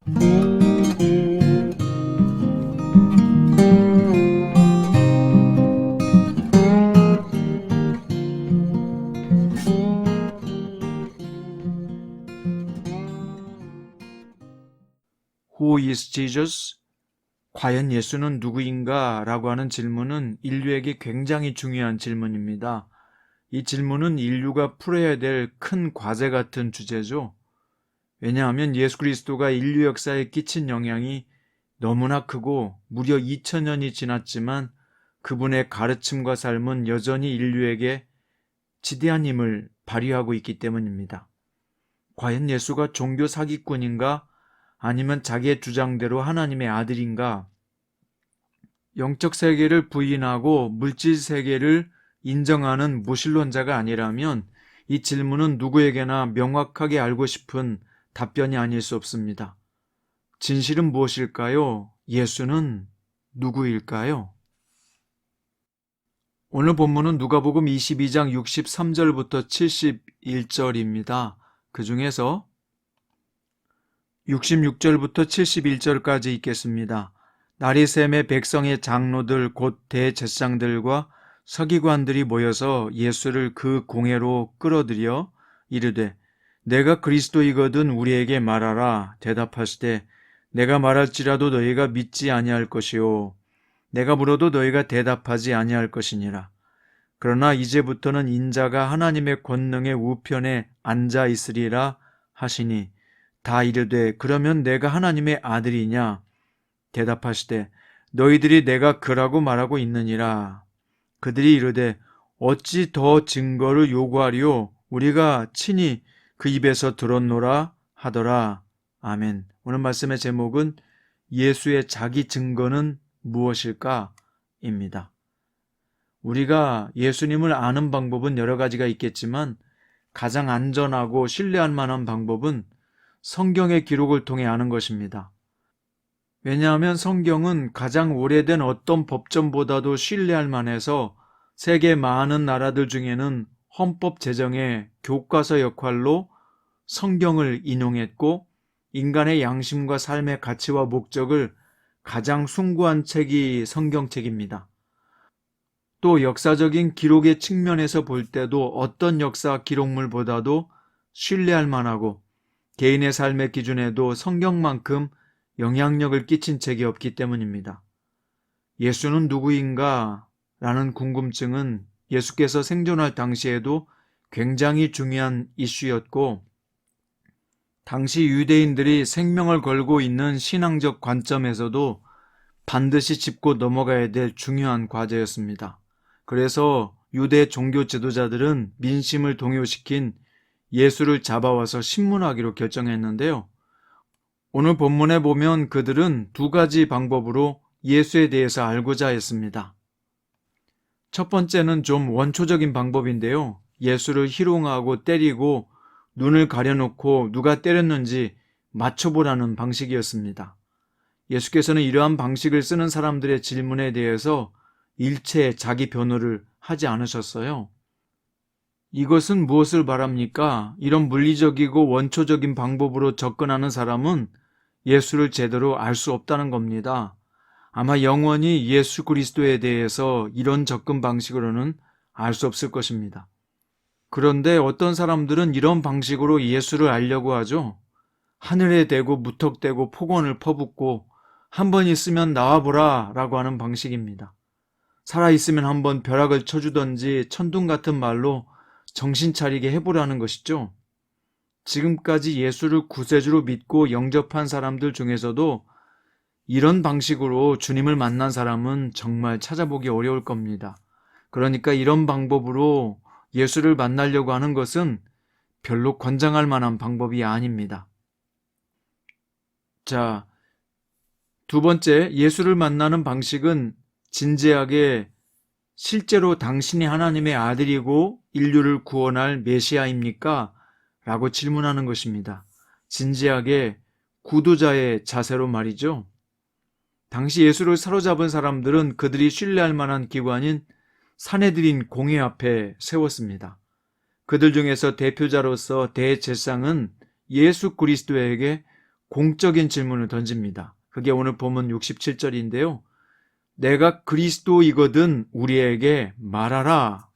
Who is Jesus? 과연 예수는 누구인가? 라고 하는 질문은 인류에게 굉장히 중요한 질문입니다. 이 질문은 인류가 풀어야 될 큰 과제 같은 주제죠. 왜냐하면 예수 그리스도가 인류 역사에 끼친 영향이 너무나 크고 무려 2000년이 지났지만 그분의 가르침과 삶은 여전히 인류에게 지대한 힘을 발휘하고 있기 때문입니다. 과연 예수가 종교 사기꾼인가? 아니면 자기의 주장대로 하나님의 아들인가? 영적 세계를 부인하고 물질 세계를 인정하는 무신론자가 아니라면 이 질문은 누구에게나 명확하게 알고 싶은 답변이 아닐 수 없습니다. 진실은 무엇일까요? 예수는 누구일까요? 오늘 본문은 누가복음 22장 63절부터 71절입니다. 그 중에서 66절부터 71절까지 읽겠습니다. 날이 새매 백성의 장로들 곧 대제사장들과 서기관들이 모여서 예수를 그 공회로 끌어들여 이르되 내가 그리스도이거든 우리에게 말하라. 대답하시되 내가 말할지라도 너희가 믿지 아니할 것이요 내가 물어도 너희가 대답하지 아니할 것이니라. 그러나 이제부터는 인자가 하나님의 권능의 우편에 앉아 있으리라 하시니 다 이르되 그러면 내가 하나님의 아들이냐? 대답하시되 너희들이 내가 그라고 말하고 있느니라. 그들이 이르되 어찌 더 증거를 요구하리요? 우리가 친히 그 입에서 들었노라 하더라. 아멘. 오늘 말씀의 제목은 예수의 자기 증거는 무엇일까? 입니다. 우리가 예수님을 아는 방법은 여러 가지가 있겠지만 가장 안전하고 신뢰할 만한 방법은 성경의 기록을 통해 아는 것입니다. 왜냐하면 성경은 가장 오래된 어떤 법전보다도 신뢰할 만해서 세계 많은 나라들 중에는 헌법 제정의 교과서 역할로 성경을 인용했고 인간의 양심과 삶의 가치와 목적을 가장 숭고한 책이 성경책입니다. 또 역사적인 기록의 측면에서 볼 때도 어떤 역사 기록물보다도 신뢰할 만하고 개인의 삶의 기준에도 성경만큼 영향력을 끼친 책이 없기 때문입니다. 예수는 누구인가? 라는 궁금증은 예수께서 생존할 당시에도 굉장히 중요한 이슈였고 당시 유대인들이 생명을 걸고 있는 신앙적 관점에서도 반드시 짚고 넘어가야 될 중요한 과제였습니다. 그래서 유대 종교 지도자들은 민심을 동요시킨 예수를 잡아와서 신문하기로 결정했는데요. 오늘 본문에 보면 그들은 두 가지 방법으로 예수에 대해서 알고자 했습니다. 첫 번째는 좀 원초적인 방법인데요. 예수를 희롱하고 때리고 눈을 가려놓고 누가 때렸는지 맞춰보라는 방식이었습니다. 예수께서는 이러한 방식을 쓰는 사람들의 질문에 대해서 일체 자기 변호를 하지 않으셨어요. 이것은 무엇을 말합니까? 이런 물리적이고 원초적인 방법으로 접근하는 사람은 예수를 제대로 알 수 없다는 겁니다. 아마 영원히 예수 그리스도에 대해서 이런 접근 방식으로는 알 수 없을 것입니다. 그런데 어떤 사람들은 이런 방식으로 예수를 알려고 하죠. 하늘에 대고 무턱대고 폭언을 퍼붓고 한 번 있으면 나와보라 라고 하는 방식입니다. 살아있으면 한번 벼락을 쳐주던지 천둥 같은 말로 정신 차리게 해보라는 것이죠. 지금까지 예수를 구세주로 믿고 영접한 사람들 중에서도 이런 방식으로 주님을 만난 사람은 정말 찾아보기 어려울 겁니다. 그러니까 이런 방법으로 예수를 만나려고 하는 것은 별로 권장할 만한 방법이 아닙니다. 자, 두 번째, 예수를 만나는 방식은 진지하게 실제로 당신이 하나님의 아들이고 인류를 구원할 메시아입니까? 라고 질문하는 것입니다. 진지하게 구도자의 자세로 말이죠. 당시 예수를 사로잡은 사람들은 그들이 신뢰할 만한 기관인 산헤드린 공회 앞에 세웠습니다. 그들 중에서 대표자로서 대제사장은 예수 그리스도에게 공적인 질문을 던집니다. 그게 오늘 본문 67절인데요. 내가 그리스도이거든 우리에게 말하라.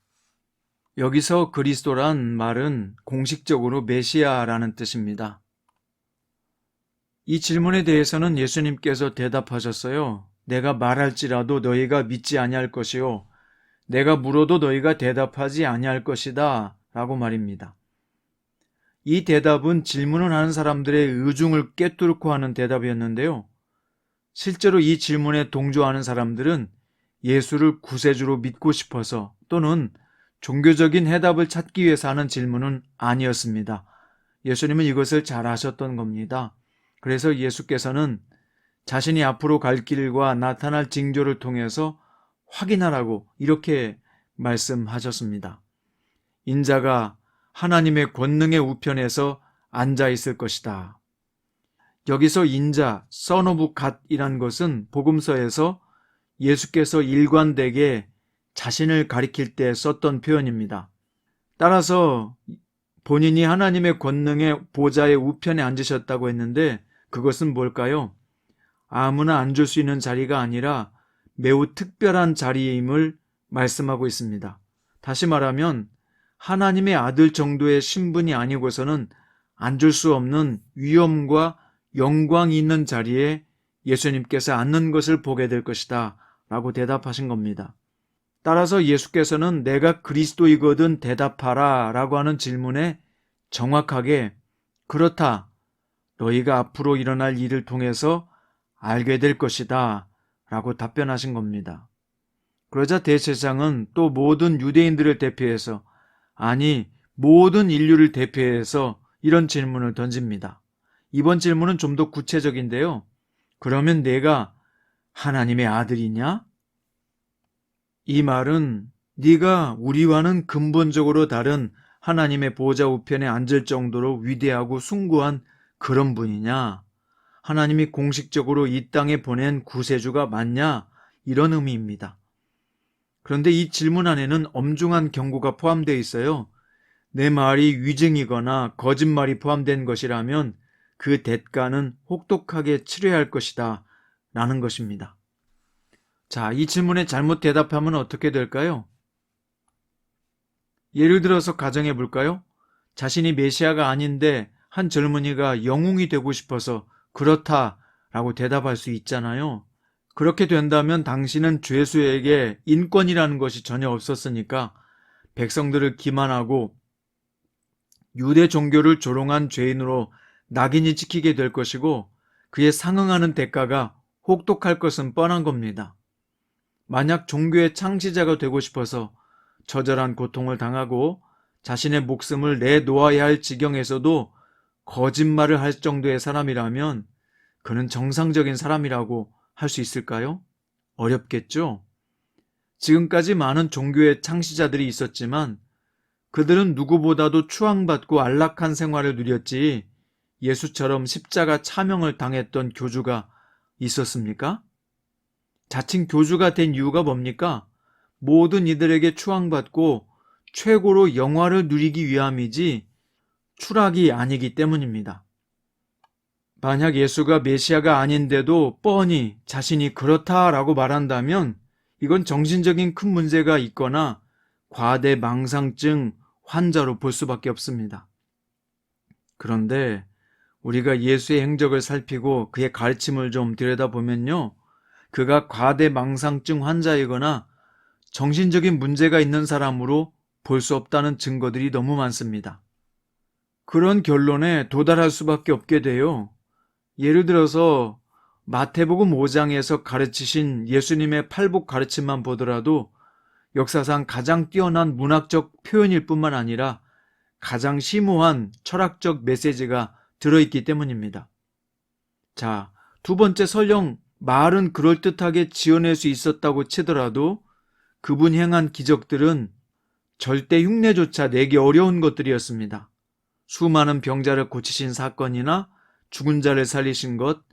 여기서 그리스도란 말은 공식적으로 메시아라는 뜻입니다. 이 질문에 대해서는 예수님께서 대답하셨어요. 내가 말할지라도 너희가 믿지 아니할 것이요 내가 물어도 너희가 대답하지 아니할 것이다 라고 말입니다. 이 대답은 질문을 하는 사람들의 의중을 꿰뚫고 하는 대답이었는데요. 실제로 이 질문에 동조하는 사람들은 예수를 구세주로 믿고 싶어서 또는 종교적인 해답을 찾기 위해서 하는 질문은 아니었습니다. 예수님은 이것을 잘 아셨던 겁니다. 그래서 예수께서는 자신이 앞으로 갈 길과 나타날 징조를 통해서 확인하라고 이렇게 말씀하셨습니다. 인자가 하나님의 권능의 우편에서 앉아 있을 것이다. 여기서 인자, Son of God이란 것은 복음서에서 예수께서 일관되게 자신을 가리킬 때 썼던 표현입니다. 따라서 본인이 하나님의 권능의 보좌의 우편에 앉으셨다고 했는데 그것은 뭘까요? 아무나 앉을 수 있는 자리가 아니라 매우 특별한 자리임을 말씀하고 있습니다. 다시 말하면 하나님의 아들 정도의 신분이 아니고서는 앉을 수 없는 위엄과 영광이 있는 자리에 예수님께서 앉는 것을 보게 될 것이다 라고 대답하신 겁니다. 따라서 예수께서는 내가 그리스도이거든 대답하라 라고 하는 질문에 정확하게 그렇다, 너희가 앞으로 일어날 일을 통해서 알게 될 것이다 라고 답변하신 겁니다. 그러자 대제사장은 또 모든 유대인들을 대표해서 아니 모든 인류를 대표해서 이런 질문을 던집니다. 이번 질문은 좀 더 구체적인데요. 그러면 내가 하나님의 아들이냐? 이 말은 네가 우리와는 근본적으로 다른 하나님의 보좌 우편에 앉을 정도로 위대하고 숭고한 그런 분이냐? 하나님이 공식적으로 이 땅에 보낸 구세주가 맞냐? 이런 의미입니다. 그런데 이 질문 안에는 엄중한 경고가 포함되어 있어요. 내 말이 위증이거나 거짓말이 포함된 것이라면 그 대가는 혹독하게 치러야 할 것이다 라는 것입니다. 자, 이 질문에 잘못 대답하면 어떻게 될까요? 예를 들어서 가정해 볼까요? 자신이 메시아가 아닌데 한 젊은이가 영웅이 되고 싶어서 그렇다 라고 대답할 수 있잖아요. 그렇게 된다면 당신은 죄수에게 인권이라는 것이 전혀 없었으니까 백성들을 기만하고 유대 종교를 조롱한 죄인으로 낙인이 찍히게 될 것이고 그에 상응하는 대가가 혹독할 것은 뻔한 겁니다. 만약 종교의 창시자가 되고 싶어서 처절한 고통을 당하고 자신의 목숨을 내놓아야 할 지경에서도 거짓말을 할 정도의 사람이라면 그는 정상적인 사람이라고 할 수 있을까요? 어렵겠죠? 지금까지 많은 종교의 창시자들이 있었지만 그들은 누구보다도 추앙받고 안락한 생활을 누렸지 예수처럼 십자가 차명을 당했던 교주가 있었습니까? 자칭 교주가 된 이유가 뭡니까? 모든 이들에게 추앙받고 최고로 영화를 누리기 위함이지 추락이 아니기 때문입니다. 만약 예수가 메시아가 아닌데도 뻔히 자신이 그렇다라고 말한다면 이건 정신적인 큰 문제가 있거나 과대망상증 환자로 볼 수밖에 없습니다. 그런데 우리가 예수의 행적을 살피고 그의 가르침을 좀 들여다보면요. 그가 과대망상증 환자이거나 정신적인 문제가 있는 사람으로 볼 수 없다는 증거들이 너무 많습니다. 그런 결론에 도달할 수밖에 없게 돼요. 예를 들어서 마태복음 5장에서 가르치신 예수님의 팔복 가르침만 보더라도 역사상 가장 뛰어난 문학적 표현일 뿐만 아니라 가장 심오한 철학적 메시지가 들어있기 때문입니다. 자, 두 번째, 설령 말은 그럴듯하게 지어낼 수 있었다고 치더라도 그분 행한 기적들은 절대 흉내조차 내기 어려운 것들이었습니다. 수많은 병자를 고치신 사건이나 죽은 자를 살리신 것,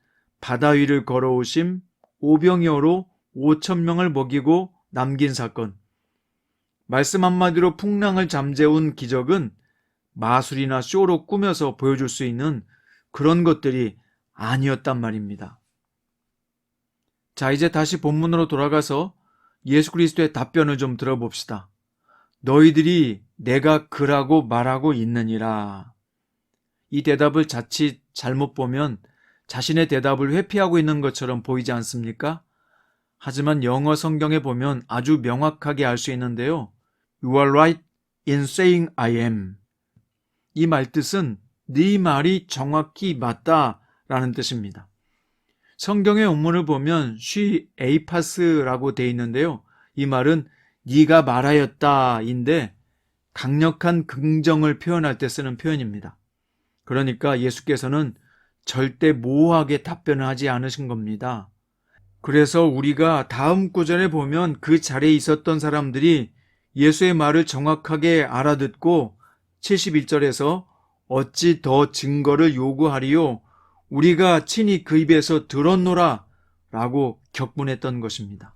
바다 위를 걸어오심, 오병이어로 5,000명을 먹이고 남긴 사건. 말씀 한마디로 풍랑을 잠재운 기적은 마술이나 쇼로 꾸며서 보여줄 수 있는 그런 것들이 아니었단 말입니다. 자, 이제 다시 본문으로 돌아가서 예수 그리스도의 답변을 좀 들어봅시다. 너희들이 내가 그라고 말하고 있느니라. 이 대답을 자칫 잘못 보면 자신의 대답을 회피하고 있는 것처럼 보이지 않습니까? 하지만 영어 성경에 보면 아주 명확하게 알 수 있는데요. You are right in saying I am. 이 말뜻은 네 말이 정확히 맞다 라는 뜻입니다. 성경의 원문을 보면 she aphas라고 되어 있는데요. 이 말은 네가 말하였다 인데 강력한 긍정을 표현할 때 쓰는 표현입니다. 그러니까 예수께서는 절대 모호하게 답변을 하지 않으신 겁니다. 그래서 우리가 다음 구절에 보면 그 자리에 있었던 사람들이 예수의 말을 정확하게 알아듣고 71절에서 어찌 더 증거를 요구하리요? 우리가 친히 그 입에서 들었노라 라고 격분했던 것입니다.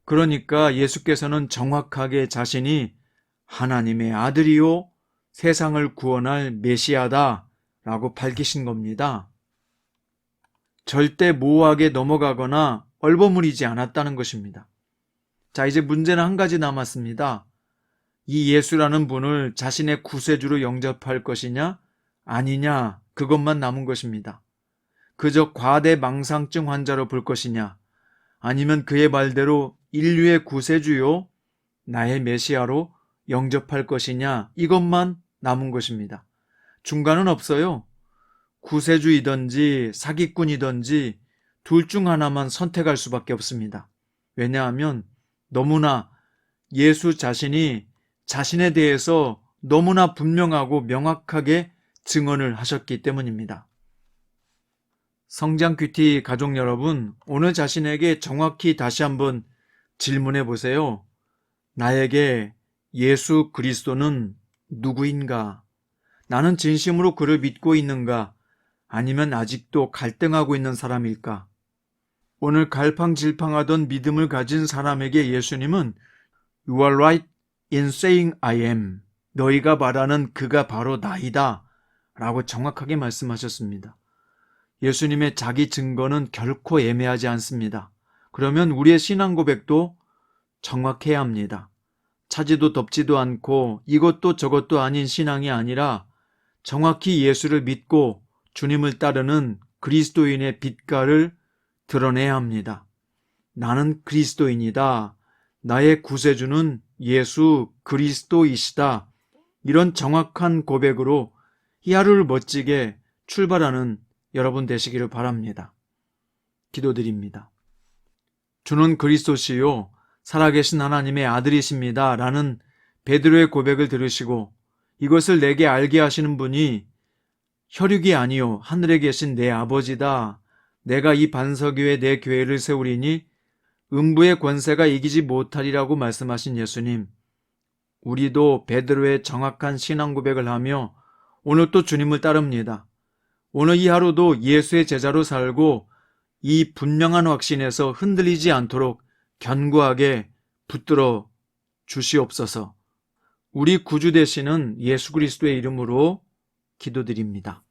그러니까 예수께서는 정확하게 자신이 하나님의 아들이요 세상을 구원할 메시아다 라고 밝히신 겁니다. 절대 모호하게 넘어가거나 얼버무리지 않았다는 것입니다. 자, 이제 문제는 한 가지 남았습니다. 이 예수라는 분을 자신의 구세주로 영접할 것이냐 아니냐 그것만 남은 것입니다. 그저 과대망상증 환자로 볼 것이냐 아니면 그의 말대로 인류의 구세주요 나의 메시아로 영접할 것이냐 이것만 남은 것입니다. 중간은 없어요. 구세주이든지 사기꾼이든지 둘 중 하나만 선택할 수밖에 없습니다. 왜냐하면 너무나 예수 자신이 자신에 대해서 너무나 분명하고 명확하게 증언을 하셨기 때문입니다. 성장 큐티 가족 여러분, 오늘 자신에게 정확히 다시 한번 질문해 보세요. 나에게 예수 그리스도는 누구인가? 나는 진심으로 그를 믿고 있는가? 아니면 아직도 갈등하고 있는 사람일까? 오늘 갈팡질팡하던 믿음을 가진 사람에게 예수님은 You are right in saying I am. 너희가 말하는 그가 바로 나이다 라고 정확하게 말씀하셨습니다. 예수님의 자기 증거는 결코 애매하지 않습니다. 그러면 우리의 신앙 고백도 정확해야 합니다. 차지도 덥지도 않고 이것도 저것도 아닌 신앙이 아니라 정확히 예수를 믿고 주님을 따르는 그리스도인의 빛깔을 드러내야 합니다. 나는 그리스도인이다. 나의 구세주는 예수 그리스도이시다. 이런 정확한 고백으로 이 하루를 멋지게 출발하는 여러분 되시기를 바랍니다. 기도드립니다. 주는 그리스도시요 살아계신 하나님의 아들이십니다. 라는 베드로의 고백을 들으시고 이것을 내게 알게 하시는 분이 혈육이 아니요 하늘에 계신 내 아버지다. 내가 이 반석 위에 내 교회를 세우리니 음부의 권세가 이기지 못하리라고 말씀하신 예수님. 우리도 베드로의 정확한 신앙 고백을 하며 오늘 또 주님을 따릅니다. 오늘 이 하루도 예수의 제자로 살고 이 분명한 확신에서 흔들리지 않도록 견고하게 붙들어 주시옵소서. 우리 구주 되시는 예수 그리스도의 이름으로 기도드립니다.